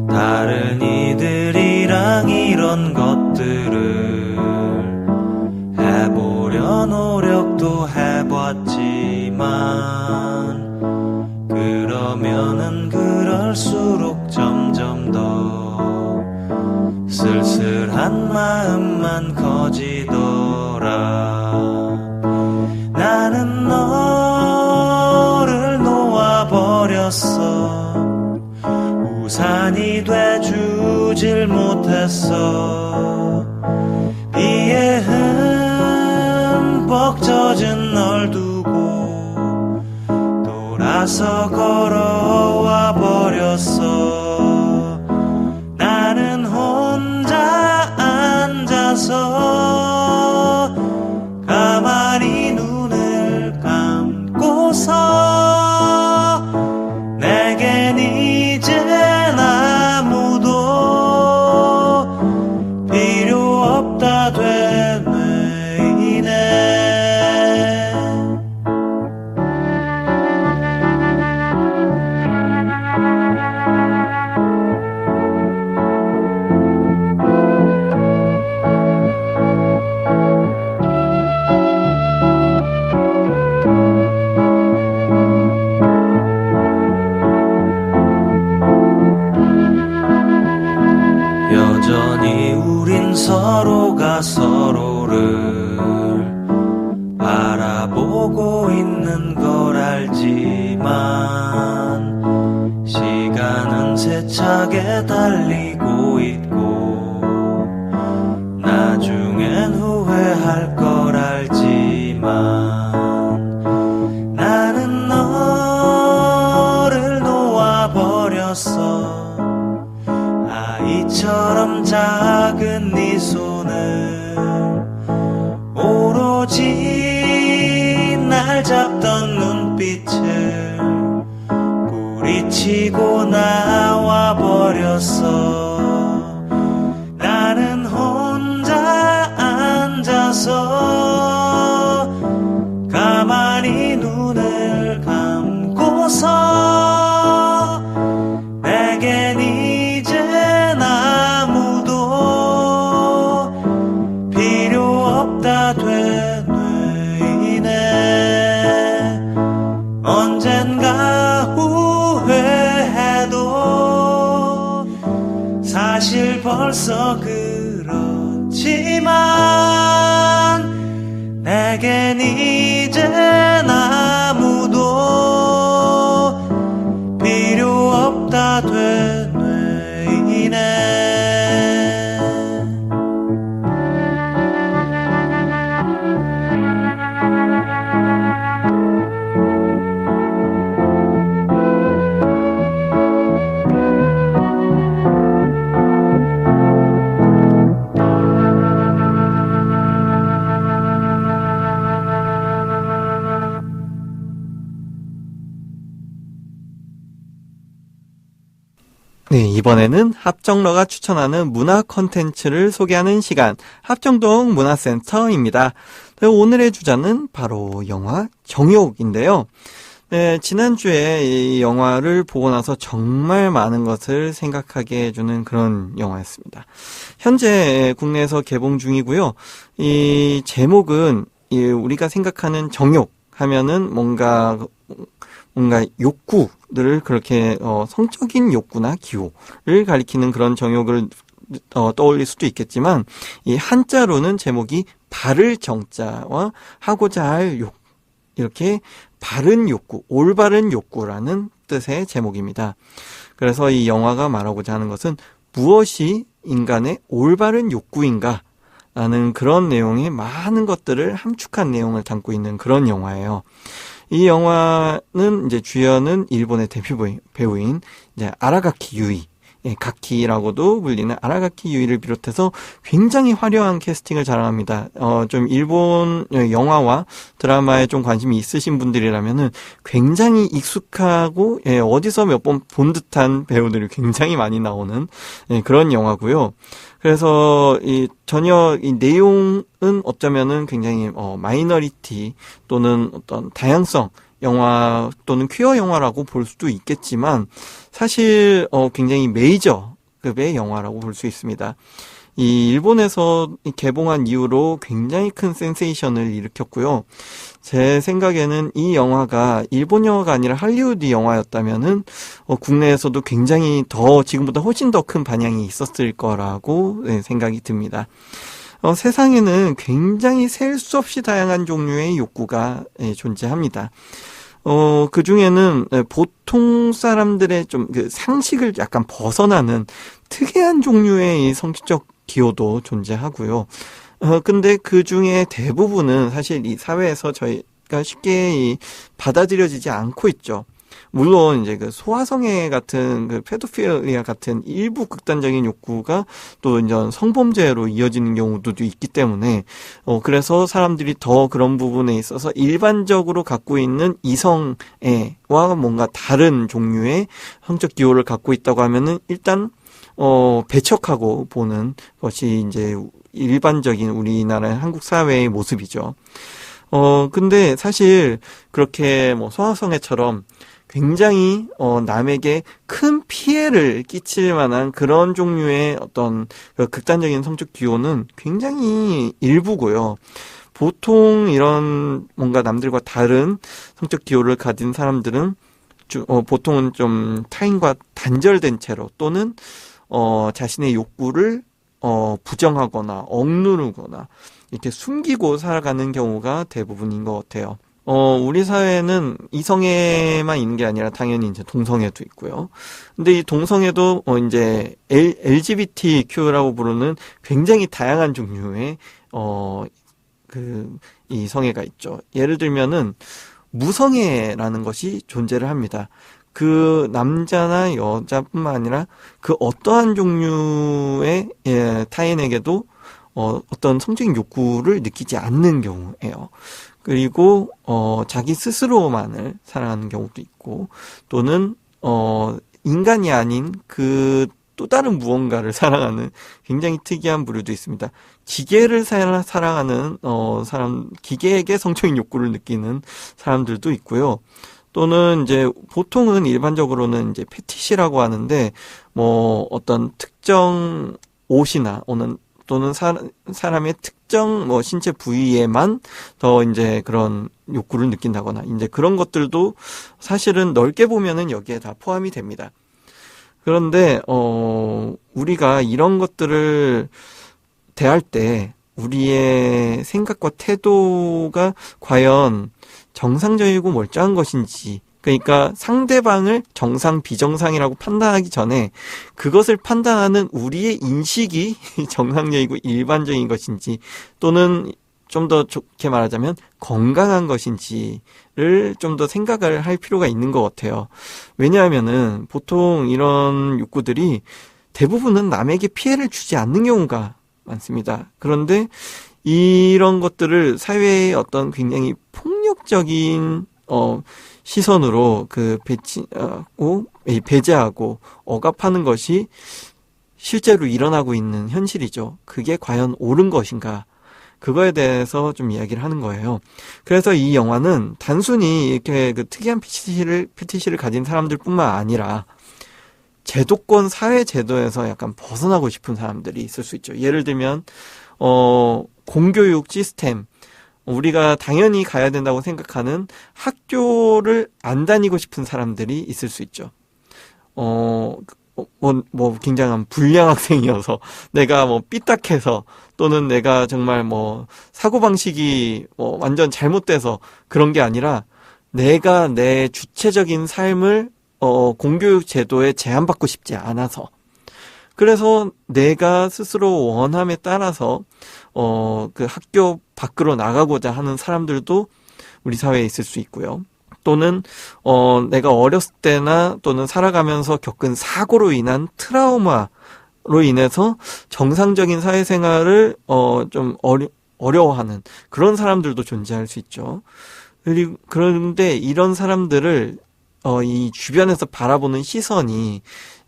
다른 이들이랑 이런 것들을 해보려 노력도 해봤지만 그러면은 그럴수록 점점 더 쓸쓸한 마음만 커지더라. 나는 너를 놓아버렸어. 우산이 돼주질 못했어. 비에 흠뻑 젖은 널 두고 돌아서 걸어와 버렸어. 나는 혼자 앉아서 가만히 눈을 감고서 내겐 이젠 아무도 필요 없다 되뇌이네. 오로지 날 잡던 눈빛을 뿌리치고 나와 버렸어. 나는 혼자 앉아서 가만히 눈을 감고서 내겐 이젠 아무도 필요 없다 되뇌이네. 언젠가 후회해도 사실 벌써 그렇지만 내겐 이젠 아무도 필요 없다 되뇌이네. 네, 이번에는 합정러가 추천하는 문화 콘텐츠를 소개하는 시간, 합정동 문화센터입니다. 네, 오늘의 주자는 바로 영화 정욕인데요. 네, 지난주에 이 영화를 보고 나서 정말 많은 것을 생각하게 해주는 그런 영화였습니다. 현재 국내에서 개봉 중이고요. 이 제목은 우리가 생각하는 정욕 하면은 뭔가 욕구들을 그렇게 성적인 욕구나 기호를 가리키는 그런 정욕을 떠올릴 수도 있겠지만, 이 한자로는 제목이 바를 정자와 하고자 할 욕, 이렇게 바른 욕구, 올바른 욕구라는 뜻의 제목입니다. 그래서 이 영화가 말하고자 하는 것은 무엇이 인간의 올바른 욕구인가 라는 그런 내용의 많은 것들을 함축한 내용을 담고 있는 그런 영화예요. 이 영화는 이제 주연은 일본의 대표 배우인 이제 아라가키 유이, 가키라고도 불리는 아라가키 유이를 비롯해서 굉장히 화려한 캐스팅을 자랑합니다. 좀 일본 영화와 드라마에 좀 관심이 있으신 분들이라면은 굉장히 익숙하고 어디서 몇 번 본 듯한 배우들이 굉장히 많이 나오는 그런 영화고요. 그래서 전혀 이 내용은 어쩌면은 굉장히 마이너리티 또는 어떤 다양성 영화 또는 퀴어 영화라고 볼 수도 있겠지만, 사실 굉장히 메이저급의 영화라고 볼 수 있습니다. 이 일본에서 개봉한 이후로 굉장히 큰 센세이션을 일으켰고요. 제 생각에는 이 영화가 일본 영화가 아니라 할리우드 영화였다면은 국내에서도 굉장히 지금보다 훨씬 더 큰 반향이 있었을 거라고 생각이 듭니다. 세상에는 굉장히 셀 수 없이 다양한 종류의 욕구가 존재합니다. 그 중에는 보통 사람들의 좀 그 상식을 약간 벗어나는 특이한 종류의 이 성적 기호도 존재하고요. 근데 그 중에 대부분은 사실 이 사회에서 저희가 쉽게 받아들여지지 않고 있죠. 물론 이제 그 소아성애 같은 그 페도필리아 같은 일부 극단적인 욕구가 또 이제 성범죄로 이어지는 경우도 있기 때문에 그래서 사람들이 더 그런 부분에 있어서 일반적으로 갖고 있는 이성애와 뭔가 다른 종류의 성적 기호를 갖고 있다고 하면은 일단 배척하고 보는 것이 이제 일반적인 우리나라의 한국 사회의 모습이죠. 근데 사실 그렇게 소아성애처럼 굉장히 남에게 큰 피해를 끼칠 만한 그런 종류의 어떤 극단적인 성적 기호는 굉장히 일부고요. 보통 이런 뭔가 남들과 다른 성적 기호를 가진 사람들은 보통은 좀 타인과 단절된 채로 또는 자신의 욕구를 부정하거나 억누르거나 이렇게 숨기고 살아가는 경우가 대부분인 것 같아요. 우리 사회는 이성애만 있는 게 아니라 당연히 이제 동성애도 있고요. 근데 이 동성애도 이제 LGBTQ라고 부르는 굉장히 다양한 종류의 이 성애가 있죠. 예를 들면은 무성애라는 것이 존재를 합니다. 그 남자나 여자뿐만 아니라 그 어떠한 종류의 타인에게도 어떤 성적인 욕구를 느끼지 않는 경우예요. 그리고 자기 스스로만을 사랑하는 경우도 있고, 또는 인간이 아닌 그 또 다른 무언가를 사랑하는 굉장히 특이한 부류도 있습니다. 기계를 사랑하는 기계에게 성적인 욕구를 느끼는 사람들도 있고요. 또는 이제 보통은 일반적으로는 이제 패티시라고 하는데, 뭐 어떤 특정 옷이나 또는 사람의 특정 뭐 신체 부위에만 더 이제 그런 욕구를 느낀다거나, 이제 그런 것들도 사실은 넓게 보면은 여기에 다 포함이 됩니다. 그런데 우리가 이런 것들을 대할 때 우리의 생각과 태도가 과연 정상적이고 멀쩡한 것인지, 그러니까 상대방을 정상, 비정상이라고 판단하기 전에 그것을 판단하는 우리의 인식이 정상적이고 일반적인 것인지, 또는 좀 더 좋게 말하자면 건강한 것인지를 좀 더 생각을 할 필요가 있는 것 같아요. 왜냐하면은 보통 이런 욕구들이 대부분은 남에게 피해를 주지 않는 경우가 많습니다. 그런데 이런 것들을 사회의 어떤 굉장히 폭력적인 시선으로 배제하고 억압하는 것이 실제로 일어나고 있는 현실이죠. 그게 과연 옳은 것인가? 그거에 대해서 좀 이야기를 하는 거예요. 그래서 이 영화는 단순히 이렇게 그 특이한 패티시를 가진 사람들뿐만 아니라 제도권 사회 제도에서 약간 벗어나고 싶은 사람들이 있을 수 있죠. 예를 들면 공교육 시스템, 우리가 당연히 가야 된다고 생각하는 학교를 안 다니고 싶은 사람들이 있을 수 있죠. 굉장한 불량 학생이어서, 내가 삐딱해서, 또는 내가 정말 사고방식이 완전 잘못돼서 그런 게 아니라, 내가 내 주체적인 삶을 공교육 제도에 제한받고 싶지 않아서, 그래서 내가 스스로 원함에 따라서 그 학교 밖으로 나가고자 하는 사람들도 우리 사회에 있을 수 있고요. 또는 내가 어렸을 때나 또는 살아가면서 겪은 사고로 인한 트라우마로 인해서 정상적인 사회생활을 좀 어려워하는 그런 사람들도 존재할 수 있죠. 그런데 이런 사람들을 이 주변에서 바라보는 시선이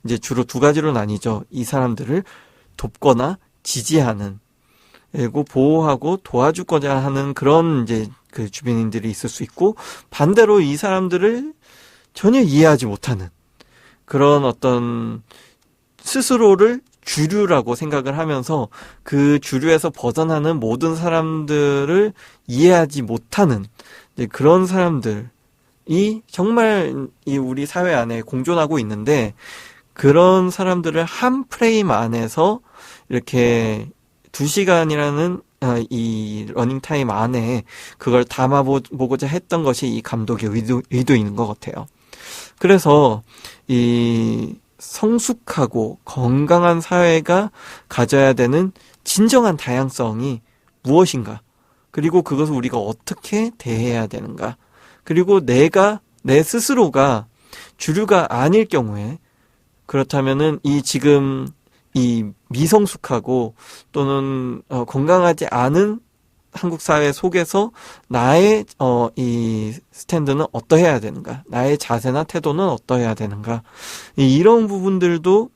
이제 주로 두 가지로 나뉘죠. 이 사람들을 돕거나 지지하는, 그리고 보호하고 도와주고자 하는 그런 이제 그 주변인들이 있을 수 있고, 반대로 이 사람들을 전혀 이해하지 못하는 그런 어떤 스스로를 주류라고 생각을 하면서 그 주류에서 벗어나는 모든 사람들을 이해하지 못하는 이제 그런 사람들이 정말 이 우리 사회 안에 공존하고 있는데, 그런 사람들을 한 프레임 안에서 이렇게 2시간이라는 이 러닝타임 안에 그걸 담아보고자 했던 것이 이 감독의 의도인 것 같아요. 그래서 이 성숙하고 건강한 사회가 가져야 되는 진정한 다양성이 무엇인가, 그리고 그것을 우리가 어떻게 대해야 되는가, 그리고 내 스스로가 주류가 아닐 경우에, 그렇다면은 지금 이 미성숙하고 또는 건강하지 않은 한국 사회 속에서 나의 이 스탠드는 어떠해야 되는가, 나의 자세나 태도는 어떠해야 되는가, 이런 부분들도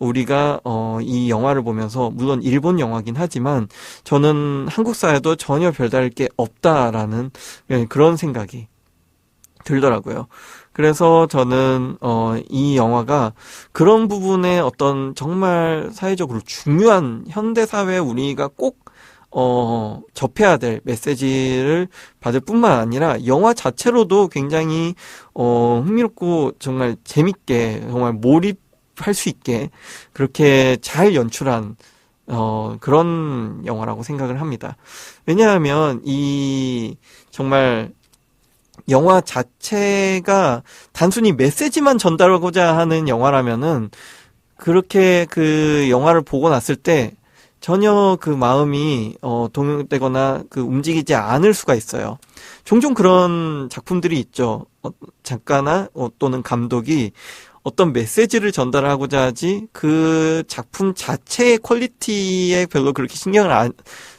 우리가 이 영화를 보면서, 물론 일본 영화긴 하지만 저는 한국 사회도 전혀 별다를 게 없다라는 그런 생각이 들더라고요. 그래서 저는 이 영화가 그런 부분에 어떤 정말 사회적으로 중요한 현대사회에 우리가 꼭 접해야 될 메시지를 받을 뿐만 아니라 영화 자체로도 굉장히 흥미롭고 정말 재밌게, 정말 몰입할 수 있게 그렇게 잘 연출한 그런 영화라고 생각을 합니다. 왜냐하면 이 정말 영화 자체가 단순히 메시지만 전달하고자 하는 영화라면은 그렇게 그 영화를 보고 났을 때 전혀 그 마음이 동요되거나 그 움직이지 않을 수가 있어요. 종종 그런 작품들이 있죠. 작가나 또는 감독이 어떤 메시지를 전달하고자 하지 그 작품 자체의 퀄리티에 별로 그렇게 신경을 안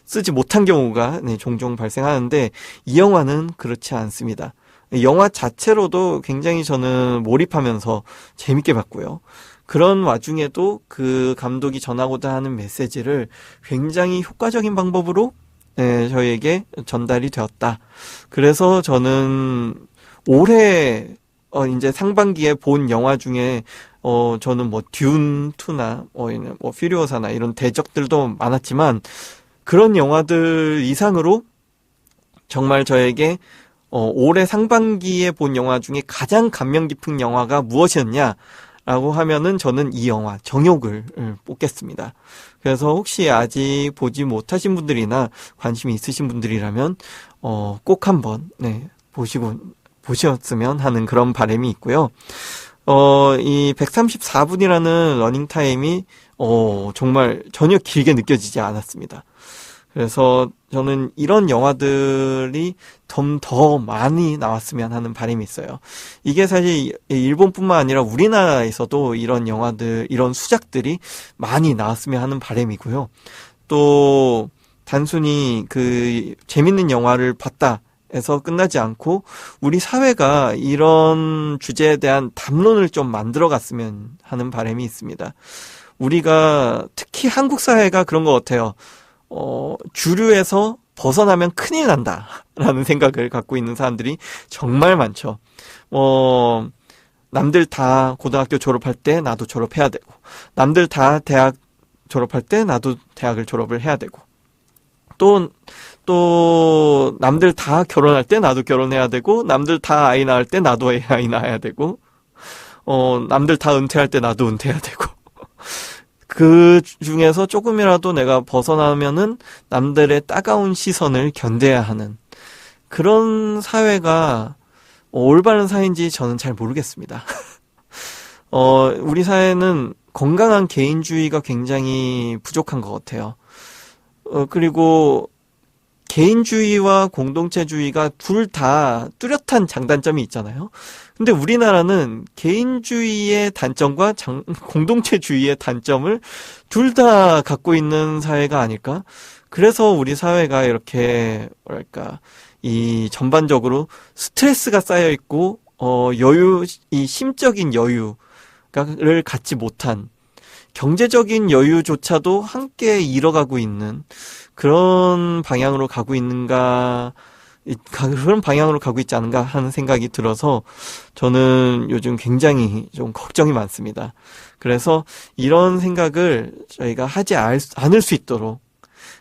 쓰지 못한 경우가 종종 발생하는데 이 영화는 그렇지 않습니다. 영화 자체로도 굉장히 저는 몰입하면서 재밌게 봤고요. 그런 와중에도 그 감독이 전하고자 하는 메시지를 굉장히 효과적인 방법으로 저희에게 전달이 되었다. 그래서 저는 올해 이제 상반기에 본 영화 중에 저는 뭐 듄 2나 뭐 퓨리오사나 이런 대작들도 많았지만 그런 영화들 이상으로 정말 저에게 올해 상반기에 본 영화 중에 가장 감명 깊은 영화가 무엇이었냐라고 하면은 저는 이 영화 정욕을 뽑겠습니다. 그래서 혹시 아직 보지 못하신 분들이나 관심이 있으신 분들이라면 꼭 한번 보셨으면 하는 그런 바람이 있고요. 이 134분이라는 러닝타임이 정말 전혀 길게 느껴지지 않았습니다. 그래서 저는 이런 영화들이 좀 더 많이 나왔으면 하는 바람이 있어요. 이게 사실 일본뿐만 아니라 우리나라에서도 이런 영화들, 이런 수작들이 많이 나왔으면 하는 바람이고요. 또 단순히 그 재밌는 영화를 봤다 에서 끝나지 않고 우리 사회가 이런 주제에 대한 담론을 좀 만들어 갔으면 하는 바람이 있습니다. 우리가 특히 한국 사회가 그런 것 같아요. 주류에서 벗어나면 큰일 난다라는 생각을 갖고 있는 사람들이 정말 많죠. 남들 다 고등학교 졸업할 때 나도 졸업해야 되고, 남들 다 대학 졸업할 때 나도 대학을 졸업을 해야 되고, 또 남들 다 결혼할 때 나도 결혼해야 되고, 남들 다 아이 낳을 때 나도 아이 낳아야 되고, 남들 다 은퇴할 때 나도 은퇴해야 되고, 그 중에서 조금이라도 내가 벗어나면은 남들의 따가운 시선을 견뎌야 하는 그런 사회가 올바른 사회인지 저는 잘 모르겠습니다. 우리 사회는 건강한 개인주의가 굉장히 부족한 것 같아요. 그리고 개인주의와 공동체주의가 둘 다 뚜렷한 장단점이 있잖아요. 근데 우리나라는 개인주의의 단점과 공동체주의의 단점을 둘 다 갖고 있는 사회가 아닐까? 그래서 우리 사회가 이렇게 이 전반적으로 스트레스가 쌓여 있고 이 심적인 여유를 갖지 못한, 경제적인 여유조차도 함께 잃어가고 있는 그런 방향으로 가고 있지 않은가 하는 생각이 들어서 저는 요즘 굉장히 좀 걱정이 많습니다. 그래서 이런 생각을 저희가 하지 않을 수 있도록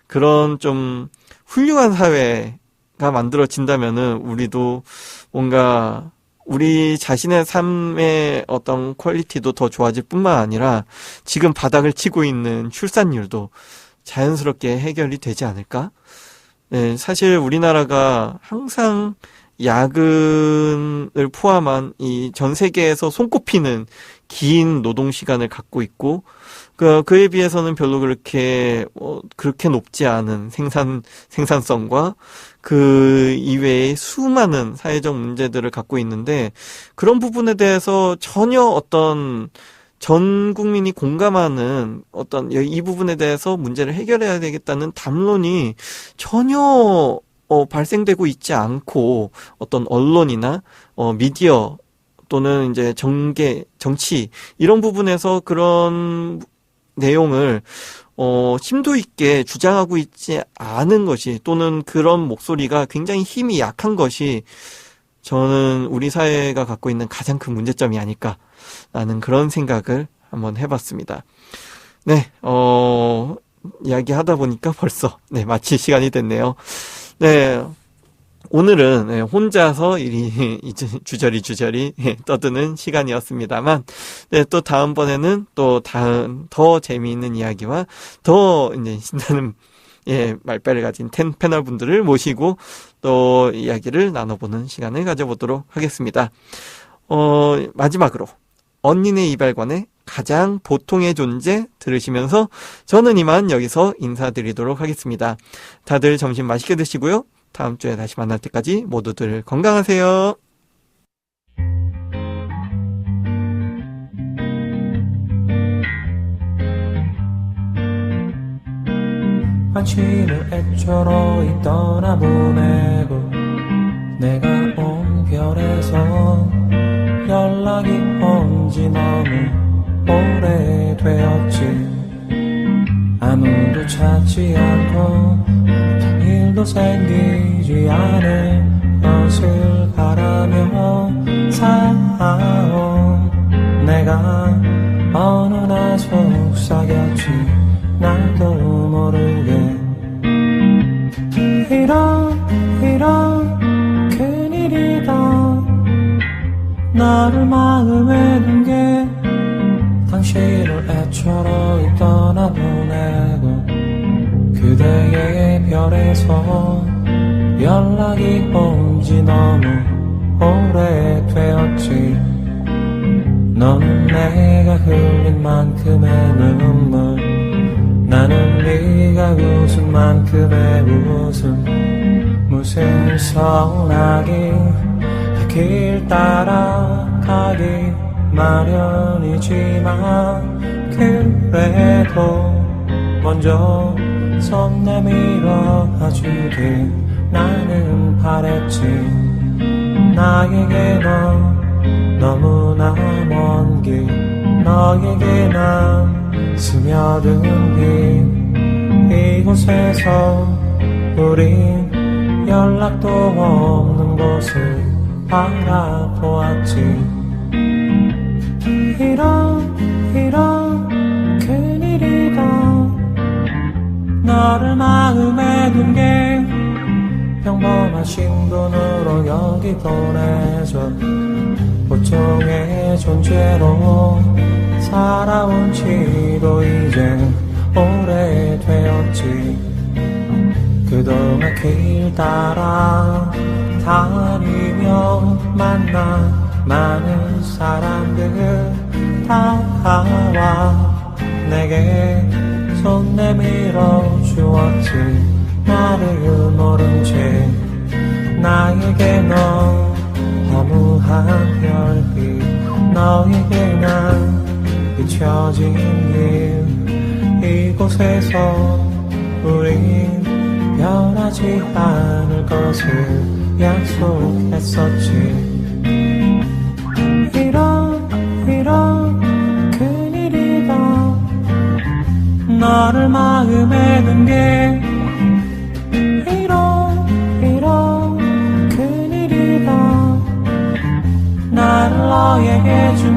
그런 좀 훌륭한 사회가 만들어진다면은 우리도 뭔가 우리 자신의 삶의 어떤 퀄리티도 더 좋아질 뿐만 아니라 지금 바닥을 치고 있는 출산율도 자연스럽게 해결이 되지 않을까? 네, 사실 우리나라가 항상 야근을 포함한 이 전 세계에서 손꼽히는 긴 노동 시간을 갖고 있고, 그에 비해서는 별로 그렇게 높지 않은 생산성과 그 이외의 수많은 사회적 문제들을 갖고 있는데, 그런 부분에 대해서 전혀 어떤 전 국민이 공감하는 어떤 이 부분에 대해서 문제를 해결해야 되겠다는 담론이 전혀 발생되고 있지 않고, 어떤 언론이나 미디어 또는 이제 정치 이런 부분에서 그런 내용을 심도 있게 주장하고 있지 않은 것이, 또는 그런 목소리가 굉장히 힘이 약한 것이 저는 우리 사회가 갖고 있는 가장 큰 문제점이 아닐까라는 그런 생각을 한번 해봤습니다. 네, 이야기하다 보니까 벌써 마칠 시간이 됐네요. 네, 오늘은 혼자서 주저리 떠드는 시간이었습니다만, 또 다음번에는 또 더 재미있는 이야기와 더 이제 신나는 말빨을 가진 패널 분들을 모시고 또 이야기를 나눠보는 시간을 가져보도록 하겠습니다. 마지막으로 언니네 이발관의 가장 보통의 존재 들으시면서 저는 이만 여기서 인사드리도록 하겠습니다. 다들 점심 맛있게 드시고요. 다음 주에 다시 만날 때까지 모두들 건강하세요. 관심을 애초로 떠나보내고 내가 온 별에서 연락이 온지 너무 오래되었지. 아무도 찾지 않고 일도 생기지 않을 것을 바라며 살아온 내가 어느 날 속삭였지. 나도 모르게 이런 큰일이다. 너를 마음에 둔 게 당신을 애초로 떠나보내고 그대의 별에서 연락이 온지 너무 오래되었지. 너는 내가 흘린 만큼의 눈물, 나는 네가 웃은 만큼의 웃음. 무슨 서운하기 길 따라가기 마련이지만 그래도 먼저 손 내밀어 주길 나는 바랬지. 나에게 넌 너무나 먼 길, 너에게 난 스며든 길. 이곳에서 우린 연락도 없는 곳을 바라보았지. 이런 큰일이다. 너를 마음에 둔 게 평범하신 분으로 여기 보내줘. 보통의 존재로 살아온 지도 이제 오래되었지. 그동안 길 따라 다니며 만난 많은 사람들 다와 내게 손 내밀어 주었지. 나를 모른 채 나에게 넌 허무한 별빛, 너에게 난 잊혀진 일. 이곳에서 우린 변하지 않을 것을 약속했었지. 이런 큰일이다. 너를 마음에 둔 게 이런 큰일이다. 나를 너에게 준